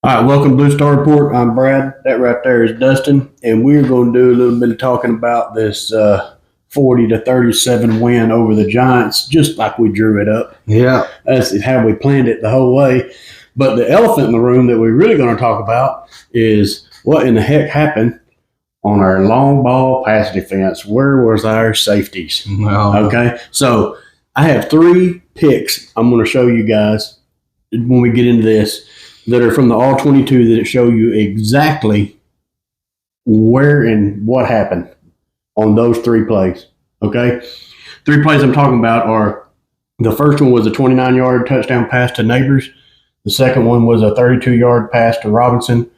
All right, welcome to Blue Star Report. I'm Brad. That right there is Dustin, and we're going to do a little bit of talking about this 40-37 win over the Giants, just like we drew it up. Yeah. That's how we planned it the whole way. But the elephant in the room that we're really going to talk about is what in the heck happened on our long ball pass defense. Where was our safeties? Well, Okay, so I have three picks I'm going to show you guys when we get into this that are from the All 22 that show you exactly where and what happened on those three plays. Okay, three plays I'm talking about are the first one was a 29-yard touchdown pass to Neighbors. The second one was a 32-yard pass to Robinson.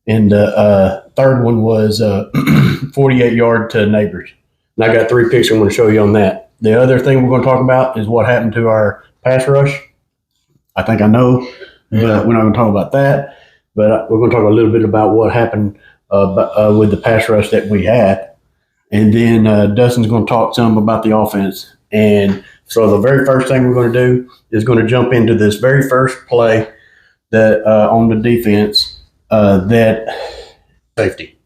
And the third one was 48-yard to Neighbors. And I got three picks I'm going to show you on that. The other thing we're going to talk about is what happened to our pass rush. I think I know, but we're not going to talk about that. But we're going to talk a little bit about what happened with the pass rush that we had. And then Dustin's going to talk some about the offense. And so the very first thing we're going to do is going to jump into this very first play that on the defense that safety.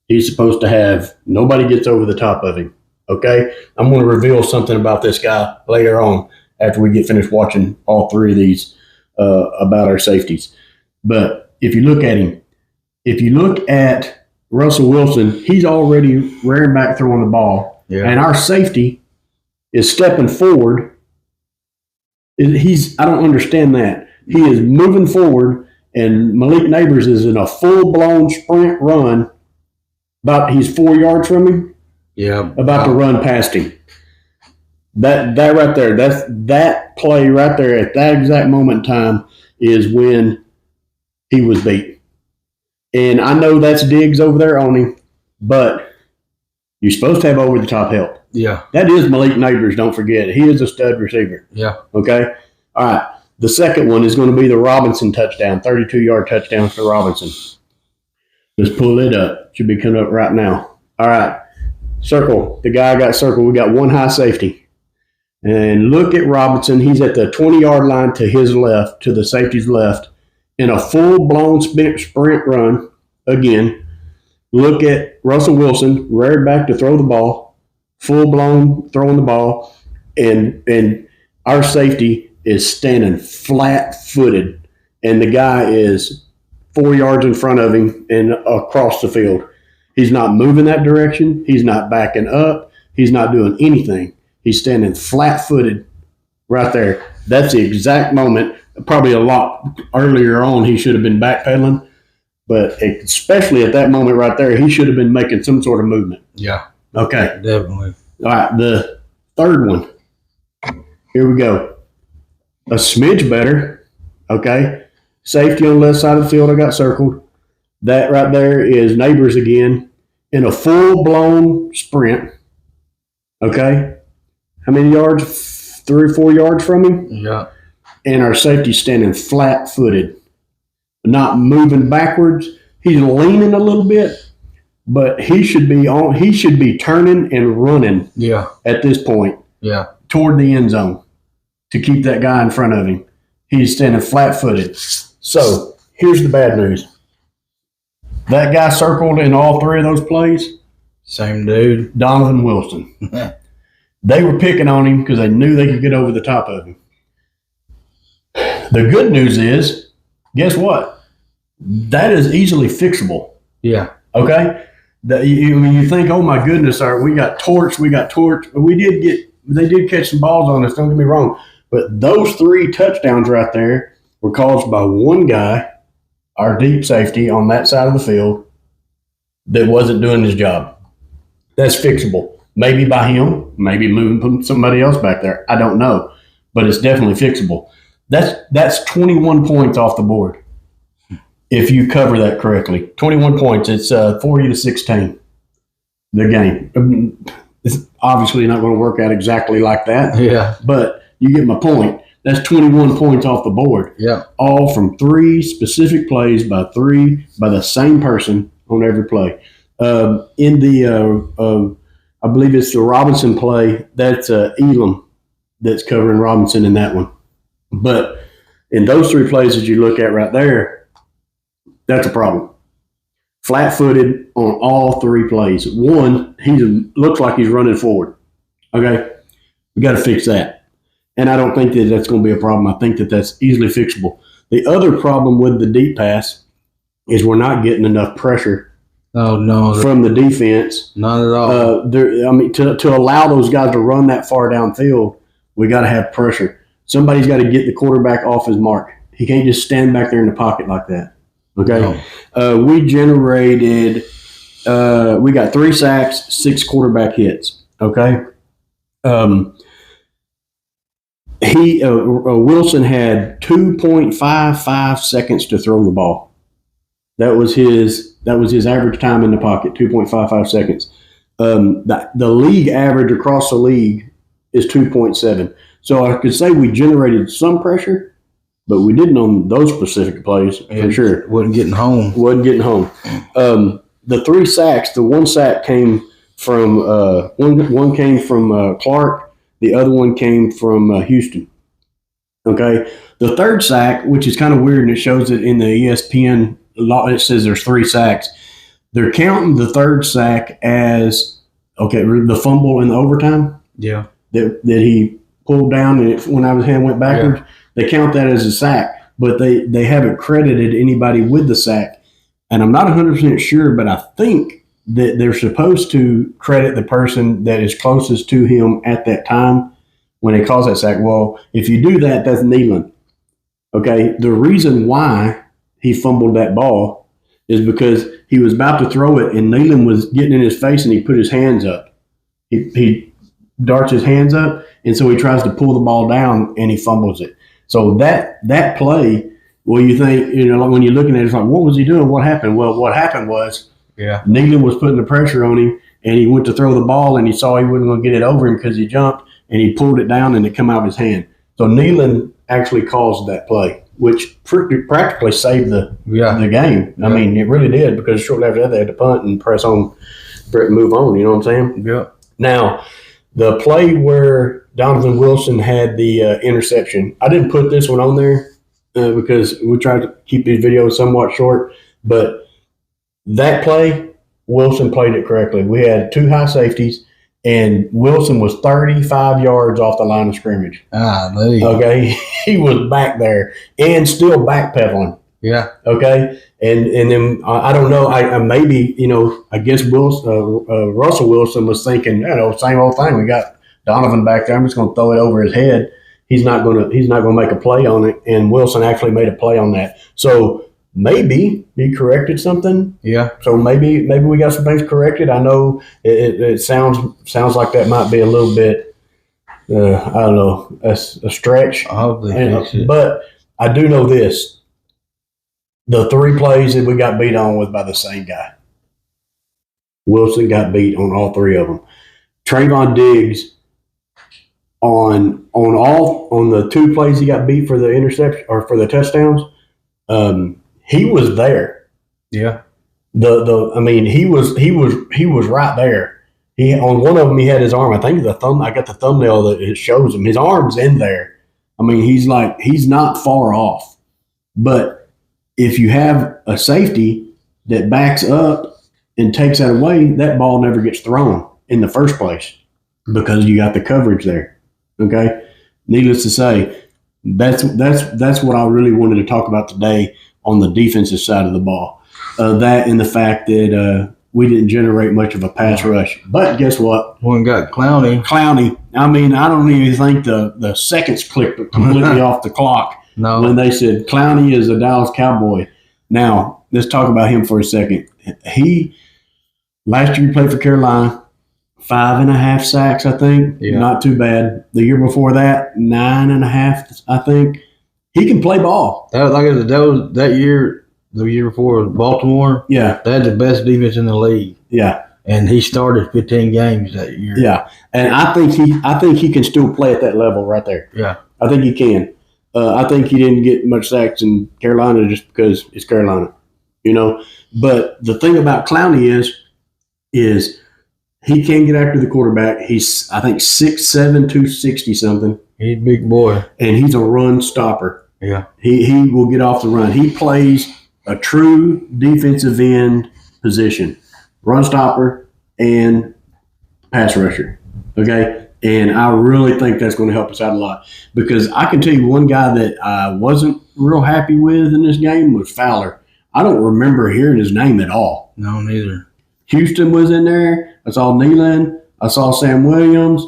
He's supposed to have nobody gets over the top of him. Okay? I'm going to reveal something about this guy later on after we get finished watching all three of these about our safeties. But if you look at him, if you look at Russell Wilson, he's already rearing back throwing the ball. Yeah. And our safety is stepping forward. I don't understand that. He is moving forward, and Malik Neighbors is in a full-blown sprint run. He's 4 yards from him. Yeah. About to run past him. That right there, that play right there at that exact moment in time is when he was beat. And I know that's Diggs over there on him, but you're supposed to have over the top help. Yeah. That is Malik Neighbors, don't forget. He is a stud receiver. Yeah. Okay? All right. The second one is going to be the Robinson touchdown, 32-yard touchdown for Robinson. Let's pull it up. Should be coming up right now. All right. Circle. The guy got circled. We got one high safety. And look at Robinson. He's at the 20-yard line to his left, to the safety's left, in a full-blown sprint run. Again, look at Russell Wilson, reared back to throw the ball, full-blown throwing the ball, and our safety is standing flat-footed, and the guy is 4 yards in front of him and across the field. He's not moving that direction. He's not backing up. He's not doing anything. He's standing flat-footed right there. That's the exact moment. Probably a lot earlier on, he should have been backpedaling, but especially at that moment right there, he should have been making some sort of movement. Yeah. Okay. Definitely. All right, the third one. Here we go. A smidge better. Okay. Safety on the left side of the field, I got circled. That right there is Neighbors again in a full-blown sprint. Okay. How many yards? 3 or 4 yards from him? Yeah. And our safety standing flat-footed, not moving backwards. He's leaning a little bit, but he should be turning and running. Yeah. At this point. Yeah. Toward the end zone to keep that guy in front of him. He's standing flat-footed. So here's the bad news. That guy circled in all three of those plays. Same dude. Donovan Wilson. They were picking on him because they knew they could get over the top of him. The good news is, guess what? That is easily fixable. Yeah. Okay? You think, oh my goodness, we got torched. But they did catch some balls on us, don't get me wrong. But those three touchdowns right there were caused by one guy, our deep safety on that side of the field, that wasn't doing his job. That's fixable. Maybe by him, maybe moving somebody else back there. I don't know. But it's definitely fixable. That's 21 points off the board if you cover that correctly. 21 points. It's 40-16, the game. It's obviously not going to work out exactly like that. Yeah. But you get my point. That's 21 points off the board. Yeah. All from three specific plays by the same person on every play. In the I believe it's the Robinson play. That's Elam that's covering Robinson in that one. But in those three plays that you look at right there, That's a problem. Flat-footed on all three plays. One, looks like he's running forward. Okay, we got to fix that. And I don't think that that's going to be a problem. I think that that's easily fixable. The other problem with the deep pass is we're not getting enough pressure. Oh no, from the defense. Not at all. To allow those guys to run that far downfield, we got to have pressure. Somebody's got to get the quarterback off his mark. He can't just stand back there in the pocket like that. Okay. No. We generated. We got 3 sacks, 6 quarterback hits. Okay. Wilson had 2.55 seconds to throw the ball. That was his average time in the pocket, 2.55 seconds. The league average across the league is 2.7. So I could say we generated some pressure, but we didn't on those specific plays for sure. Wasn't getting home. The 3 sacks, the 1 sack came from one came from Clark, the other one came from Houston. Okay, the 3rd sack, which is kind of weird, and it shows it in the ESPN. It says there's 3 sacks. They're counting the 3rd sack as the fumble in the overtime. Yeah, that he pulled down and when his hand went backwards. Yeah. They count that as a sack, but they haven't credited anybody with the sack. And I'm not 100% sure, but I think that they're supposed to credit the person that is closest to him at that time when he calls that sack. Well, if you do that, that's kneeling. Okay, the reason why he fumbled that ball is because he was about to throw it and Nealon was getting in his face and he put his hands up. He darts his hands up, and so he tries to pull the ball down and he fumbles it. So that play, well, you think, when you're looking at it, it's like, what was he doing? What happened? Well, what happened was Nealon was putting the pressure on him, and he went to throw the ball, and he saw he wasn't going to get it over him because he jumped, and he pulled it down, and it came out of his hand. So Nealon actually caused that play, which practically saved the game. Yeah. I mean, it really did, because shortly after that, they had to punt and press on, move on. You know what I'm saying? Yeah. Now, the play where Donovan Wilson had the interception, I didn't put this one on there because we tried to keep these videos somewhat short, but that play, Wilson played it correctly. We had 2 high safeties, and Wilson was 35 yards off the line of scrimmage. Okay, he was back there and still backpedaling. Yeah. Okay, and then I don't know. I guess Russell Wilson was thinking, same old thing. We got Donovan back there. I'm just going to throw it over his head. He's not going to make a play on it. And Wilson actually made a play on that. So maybe he corrected something. Yeah. So maybe we got some things corrected. I know it sounds like that might be a little bit, I don't know, a stretch. But I do know this. The 3 plays that we got beat on was by the same guy. Wilson got beat on all 3 of them. Trayvon Diggs on the 2 plays he got beat for the interception or for the touchdowns. He was there. Yeah. He was right there. He on one of them he had his arm. I think I got the thumbnail that it shows him. His arm's in there. I mean, he's not far off. But if you have a safety that backs up and takes that away, that ball never gets thrown in the first place because you got the coverage there. Okay? Needless to say, that's what I really wanted to talk about today on the defensive side of the ball. That and the fact that we didn't generate much of a pass rush. But guess what? One got Clowney. I mean, I don't even think the seconds clicked completely off the clock. No. When they said Clowney is a Dallas Cowboy. Now, let's talk about him for a second. Last year he played for Carolina, 5.5 sacks, I think. Yeah. Not too bad. The year before that, 9.5, I think. He can play ball. That was that year, the year before Baltimore. Yeah. They had the best defense in the league. Yeah. And he started 15 games that year. Yeah. And I think he can still play at that level right there. Yeah. I think he can. I think he didn't get much sacks in Carolina just because it's Carolina, But the thing about Clowney is he can get after the quarterback. He's, I think, 6'7", 260 something. He's a big boy. And he's a run stopper. Yeah. He will get off the run. He plays a true defensive end position, run stopper and pass rusher. Okay. And I really think that's going to help us out a lot because I can tell you one guy that I wasn't real happy with in this game was Fowler. I don't remember hearing his name at all. No, neither. Houston was in there. I saw Nealon. I saw Sam Williams.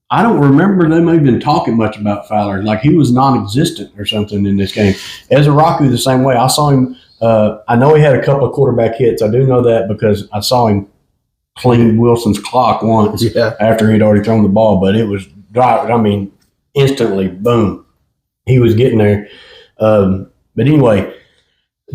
I don't remember them even talking much about Fowler. Like he was non-existent or something in this game. Ezaraku the same way. I saw him. I know he had a couple of quarterback hits. I do know that because I saw him clean Wilson's clock once after he'd already thrown the ball, but it was dry. I mean, instantly, boom, he was getting there. But anyway,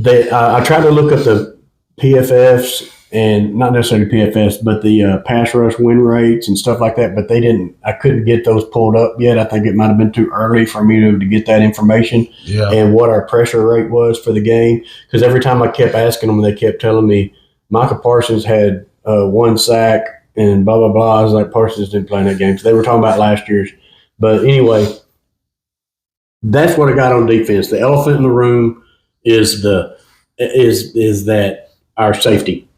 I tried to look up the PFFs and not necessarily PFFs, but the pass rush win rates and stuff like that. But they didn't. I couldn't get those pulled up yet. I think it might have been too early for me to get that information and what our pressure rate was for the game. Because every time I kept asking them, they kept telling me Micah Parsons had 1 sack and blah, blah, blah. I was like, Parsons didn't play in that game. So they were talking about last year's. But anyway, that's what I got on defense. The elephant in the room is that our safety,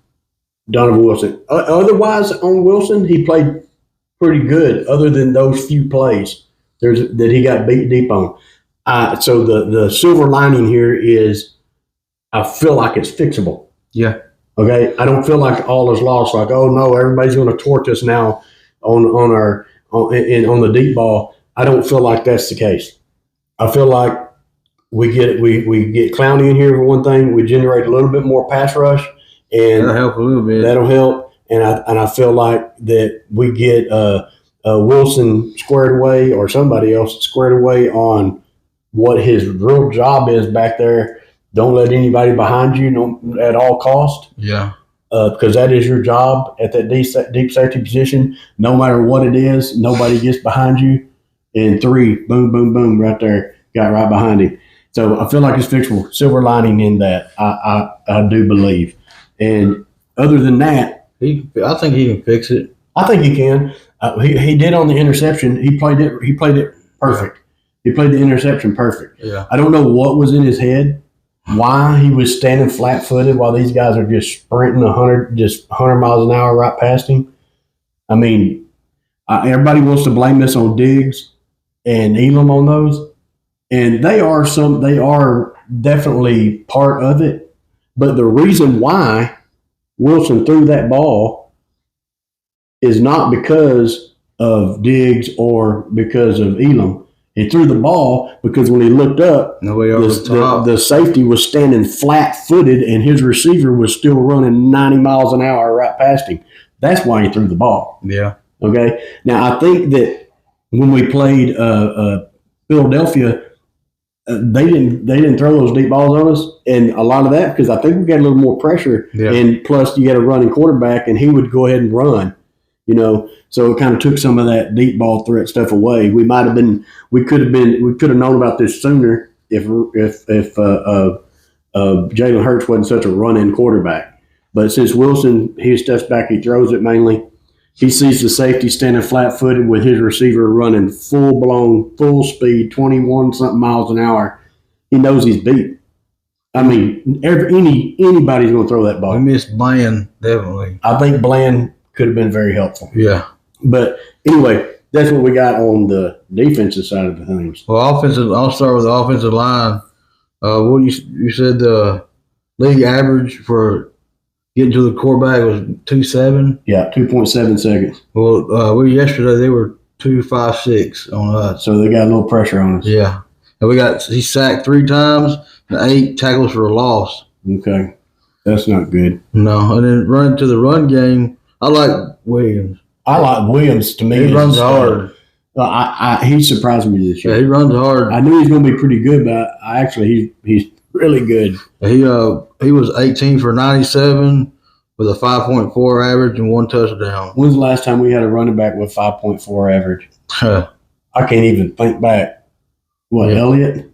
Donovan Wilson. Otherwise, on Wilson, he played pretty good other than those few plays that he got beat deep on. So the silver lining here is I feel like it's fixable. Yeah. Okay, I don't feel like all is lost. Like, oh no, everybody's going to torch us now on the deep ball. I don't feel like that's the case. I feel like we get Clowney in here for one thing. We generate a little bit more pass rush, and that'll help a little bit. That'll help, and I feel like that we get Wilson squared away or somebody else squared away on what his real job is back there. Don't let anybody behind you at all cost. Yeah. Because that is your job at that deep safety position. No matter what it is, nobody gets behind you. And 3, boom, boom, boom, right there, got right behind him. So I feel like it's fixable. Silver lining in that, I do believe. And other than that, I think he can fix it. I think he can. He did on the interception. He played it perfect. Yeah. He played the interception perfect. Yeah. I don't know what was in his head. Why he was standing flat-footed while these guys are just sprinting 100 miles an hour right past him. I mean, everybody wants to blame this on Diggs and Elam on those, and they are definitely part of it. But the reason why Wilson threw that ball is not because of Diggs or because of Elam. He threw the ball because when he looked up, the safety was standing flat-footed and his receiver was still running 90 miles an hour right past him. That's why he threw the ball. Yeah. Okay. Now, I think that when we played Philadelphia, they didn't throw those deep balls on us, and a lot of that because I think we got a little more pressure, and plus you got a running quarterback, and he would go ahead and run. So it kind of took some of that deep ball threat stuff away. We could have known about this sooner if Jalen Hurts wasn't such a run-in quarterback. But since Wilson, he steps back, he throws it mainly. He sees the safety standing flat-footed with his receiver running full-blown, full speed, 21-something miles an hour. He knows he's beat. I mean, anybody's going to throw that ball. We missed Bland, definitely. I think Bland could have been very helpful. Yeah. But anyway, that's what we got on the defensive side of the things. Well, I'll start with the offensive line. What you said the league average for getting to the quarterback was 2.7? Yeah, 2.7 seconds. Well, yesterday they were 2.56 on us. So they got a little pressure on us. Yeah. And he sacked 3 times and 8 tackles for a loss. Okay. That's not good. No. And then running to the run game, I like Williams. I like Williams. To me, he runs hard. He surprised me this year. Yeah, he runs hard. I knew he was going to be pretty good, but he's really good. He was 18 for 97 with a 5.4 average and 1 touchdown. When's the last time we had a running back with 5.4 average? I can't even think back. What, Elliott?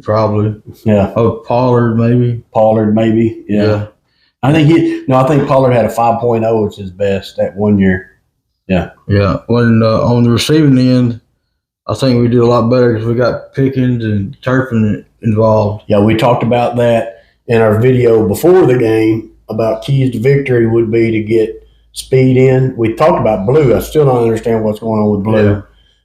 Probably. Yeah. Oh, Pollard maybe. Yeah. I think Pollard had a 5.0, which is best that 1 year. Yeah. Yeah. When on the receiving end, I think we did a lot better because we got Pickens and Turpin involved. Yeah, we talked about that, in our video before the game about keys to victory would be to get speed in. We talked about Blue. I still don't understand what's going on with Blue,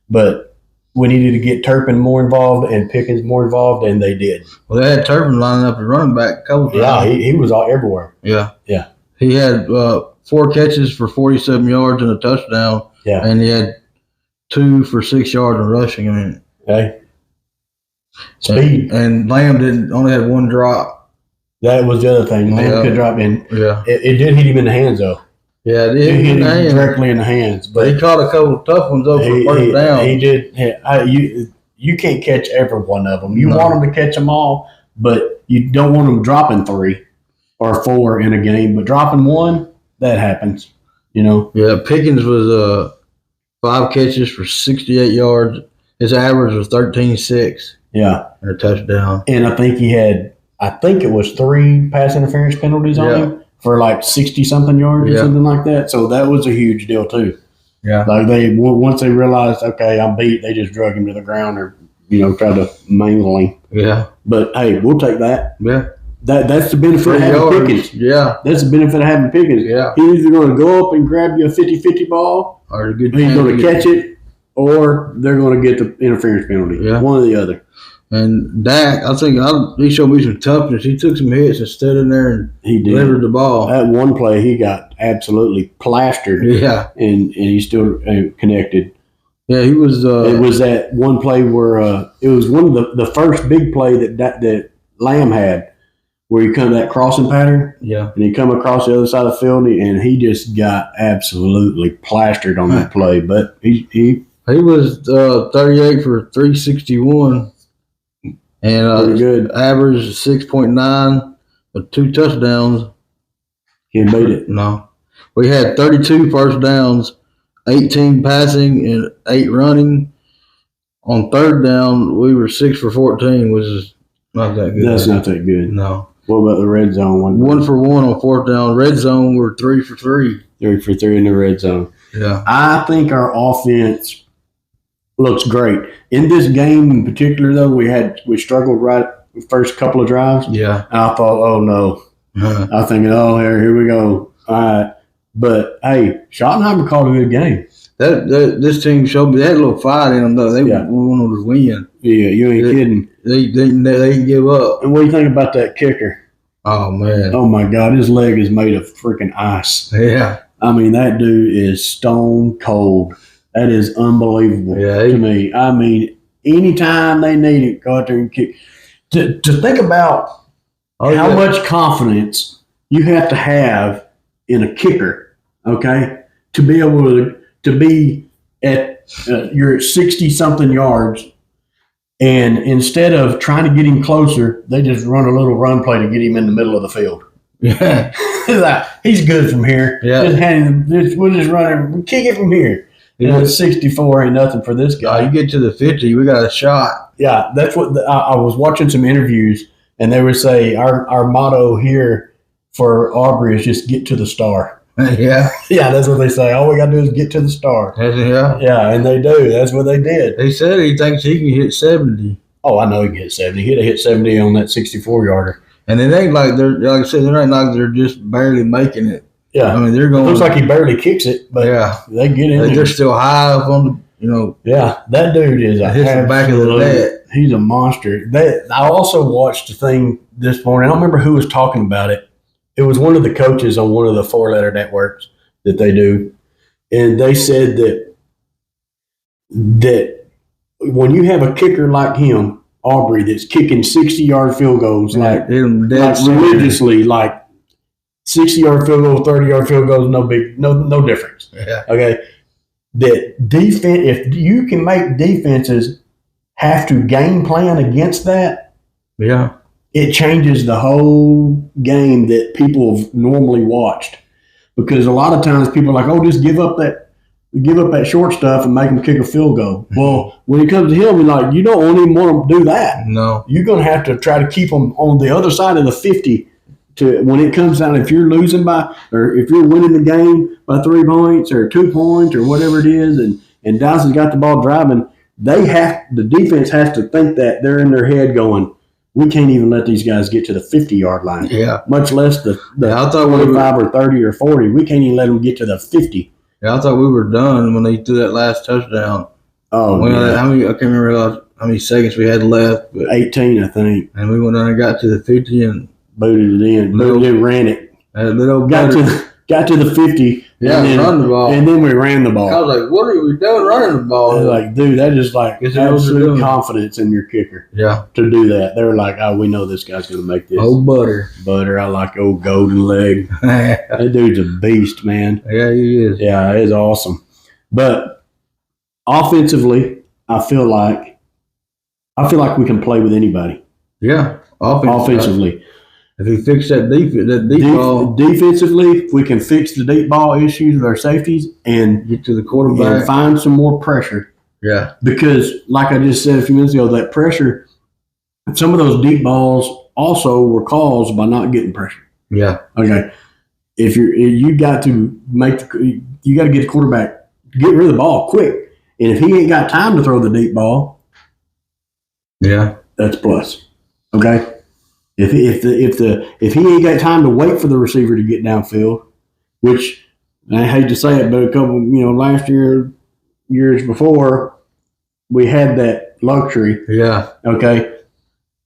but we needed to get Turpin more involved and Pickens more involved, and they did. Well, they had Turpin lining up the running back a couple times. Yeah, he was all everywhere. Yeah. Yeah. He had 4 catches for 47 yards and a touchdown. Yeah. And he had 2 for 6 yards in rushing. I mean, hey, speed. And Lamb only had 1 drop. That was the other thing. Lamb could drop in. Yeah. It did hit him in the hands, though. Yeah, it hit him directly in the hands. But he caught a couple of tough ones over first down. He did. You can't catch every one of them. You want them to catch them all, but you don't want them dropping 3 or 4 in a game. But dropping 1, that happens. You know. Yeah, Pickens was 5 catches for 68 yards. His average was 13.6. Yeah, and a touchdown. And I think it was 3 pass interference penalties on him for like 60-something yards or something like that. So that was a huge deal too. Yeah, like once they realized, okay, I'm beat, they just drug him to the ground or tried to mangle him. Yeah, but hey, we'll take that. Yeah. That's the benefit of having Pickens. Yeah. That's the benefit of having Pickens. Yeah. He's either going to go up and grab you a 50-50 ball, or he's going to catch it, or they're going to get the interference penalty. Yeah. One or the other. And Dak, I think he showed me some toughness. He took some hits and stood in there and delivered the ball. That one play, he got absolutely plastered. Yeah. And he still connected. Yeah, he was. It was that one play where it was one of the first big play that Lamb had, where he come that crossing pattern. Yeah. And he come across the other side of the field, and he just got absolutely plastered on that play. But he was 38 for 361. And good. Average 6.9 with 2 touchdowns. Can't beat it. No. We had 32 first downs, 18 passing, and 8 running. On third down, we were 6 for 14, which is not that good. That's not that good. No. What about the red zone? 1 for 1 on fourth down. Red zone, we're 3 for 3. 3 for 3 in the red zone. Yeah. I think our offense looks great. In this game in particular, though, we struggled right the first couple of drives. Yeah. And I thought, oh, no. I was thinking, oh, here we go. All right. But, hey, Schottenheimer called a good game. This team showed me they had a little fight in them, though. They wanted to win. Yeah, you ain't kidding. They didn't give up. And what do you think about that kicker? Oh, man. Oh, my God. His leg is made of freaking ice. Yeah. I mean, that dude is stone cold. That is unbelievable to me. I mean, anytime they need it, go out there and kick. To think about how much confidence you have to have in a kicker, okay, to be able to be at you're at 60-something yards, and instead of trying to get him closer, they just run a little run play to get him in the middle of the field. Yeah, like, he's good from here. Yeah, we'll just run it, we'll kick it from here. Yeah. 64 ain't nothing for this guy. You get to the 50, we got a shot. Yeah, that's what I was watching some interviews, and they would say our motto here for Aubrey is just get to the star. Yeah. Yeah, that's what they say. All we got to do is get to the star. Yeah. Yeah, and they do. That's what they did. He said he thinks he can hit 70. Oh, I know he can hit 70. He'd have hit 70 on that 64-yarder. And it ain't like like I said, it ain't like they're just barely making it. Yeah. I mean, they're going. It looks like he barely kicks it, but they get in there. They're still high up on the, Yeah, that dude is the back of the net. He's a monster. I also watched the thing this morning. I don't remember who was talking about it. It was one of the coaches on one of the 4-letter networks that they do. And they said that when you have a kicker like him, Aubrey, that's kicking 60-yard field goals, like religiously, like 60-yard field goal, 30-yard field goals, no difference. Yeah. Okay. That defense, if you can make defenses have to game plan against that, it changes the whole game that people have normally watched. Because a lot of times people are like, oh, just give up that short stuff and make them kick a field goal. Well, when it comes to him, you're like, you don't even want to do that. No. You're going to have to try to keep them on the other side of the 50 to when it comes down. If you're losing or if you're winning the game by 3 points or 2 points or whatever it is, and Dallas has got the ball driving, the defense has to think that they're in their head going, we can't even let these guys get to the 50-yard line. Yeah. Much less the I thought 25 or 30 or 40. We can't even let them get to the 50. Yeah, I thought we were done when they threw that last touchdown. Oh, yeah. How many? I can't remember how many seconds we had left. But, 18, I think. and we went down and got to the 50 and booted it in. Ran it. Got to the 50. Yeah, and then, run the ball. And then we ran the ball. I was like, what are we doing running the ball? Like, dude, that is like absolute confidence in your kicker. Yeah. To do that. They were like, oh, we know this guy's going to make this. Oh, butter. I like old golden leg. That dude's a beast, man. Yeah, he is. Yeah, it's awesome. But offensively, I feel like we can play with anybody. Yeah. Offensively. If we fix that deep ball. Defensively, if we can fix the deep ball issues with our safeties and get to the quarterback and find some more pressure. Yeah. Because, like I just said a few minutes ago, that pressure, some of those deep balls also were caused by not getting pressure. Yeah. Okay. If you got to get the quarterback, get rid of the ball quick. And if he ain't got time to throw the deep ball, yeah, that's plus. Okay. If he ain't got time to wait for the receiver to get downfield, which I hate to say it, but a couple, last years before, we had that luxury. Yeah. Okay.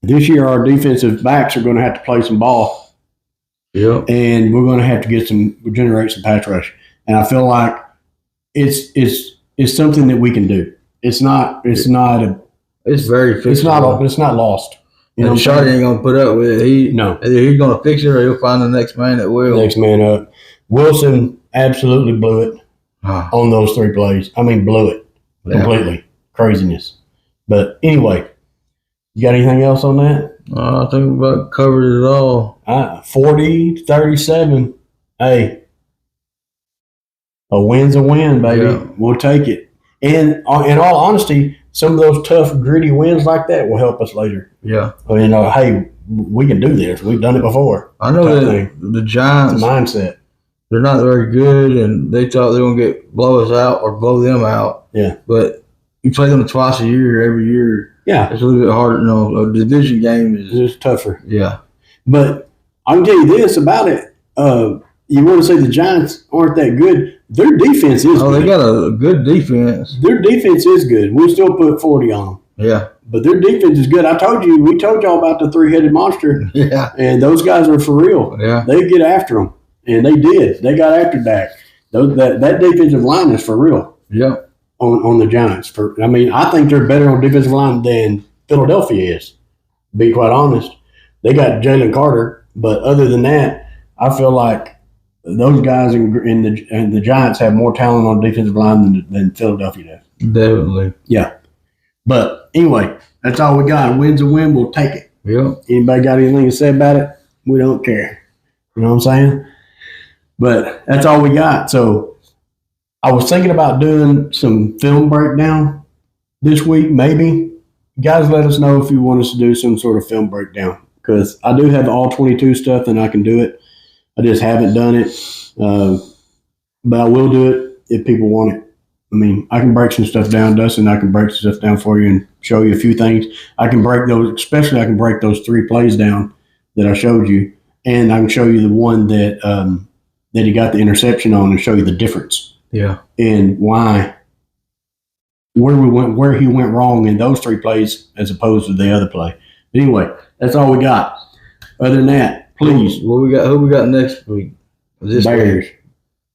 This year, our defensive backs are going to have to play some ball. Yeah. And we're going to have to generate some pass rush. And I feel like it's something that we can do. It's very fixable. It's not lost. Shardy ain't gonna put up with it. Either he's gonna fix it or he'll find the next man that will. Next man up. Wilson absolutely blew it on those 3 plays. I mean, blew it completely. Craziness. But anyway, you got anything else on that? I think we about covered it all. 40-37. Hey, a win's a win, baby. Yeah. We'll take it. And in all honesty, some of those tough, gritty wins like that will help us later. Yeah. Hey, we can do this. We've done it before. I know that the Giants mindset. They're not very good, and they thought they were going to blow us out or blow them out. Yeah. But you play them twice a year, every year. Yeah. It's a little bit harder. A division game is just tougher. Yeah. But I can tell you this about it. You want to say the Giants aren't that good. Their defense is good. They got a good defense. Their defense is good. We still put 40 on them. Yeah. But their defense is good. We told y'all about the 3-headed monster. Yeah. And those guys are for real. Yeah. They get after them. And they did. They got after Dak. That defensive line is for real. Yeah. On the Giants. I think they're better on defensive line than Philadelphia is, to be quite honest. They got Jalen Carter. But other than that, I feel like those guys and the Giants have more talent on the defensive line than Philadelphia does. Definitely. Yeah. But anyway, that's all we got. A win's a win. We'll take it. Yeah. Anybody got anything to say about it? We don't care. You know what I'm saying? But that's all we got. So I was thinking about doing some film breakdown this week, maybe. Guys, let us know if you want us to do some sort of film breakdown, because I do have all 22 stuff and I can do it. I just haven't done it, but I will do it if people want it. I can break some stuff down, Dustin. I can break some stuff down for you and show you a few things. I can break those, especially I can break those 3 plays down that I showed you, and I can show you the one that he got the interception on and show you the difference. Yeah, and where he went wrong in those 3 plays as opposed to the other play. But anyway, that's all we got. Other than that. Please. Who we got next week? Bears. Week?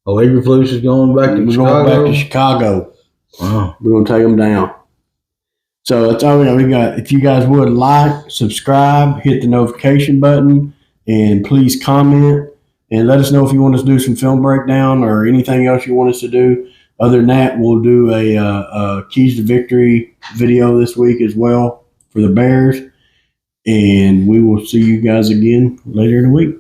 Oh, Eberflus is going back to Chicago? We're going back to Chicago. Wow. We're going to take them down. So that's all we got. If you guys would like, subscribe, hit the notification button, and please comment. And let us know if you want us to do some film breakdown or anything else you want us to do. Other than that, we'll do a Keys to Victory video this week as well for the Bears. And we will see you guys again later in the week.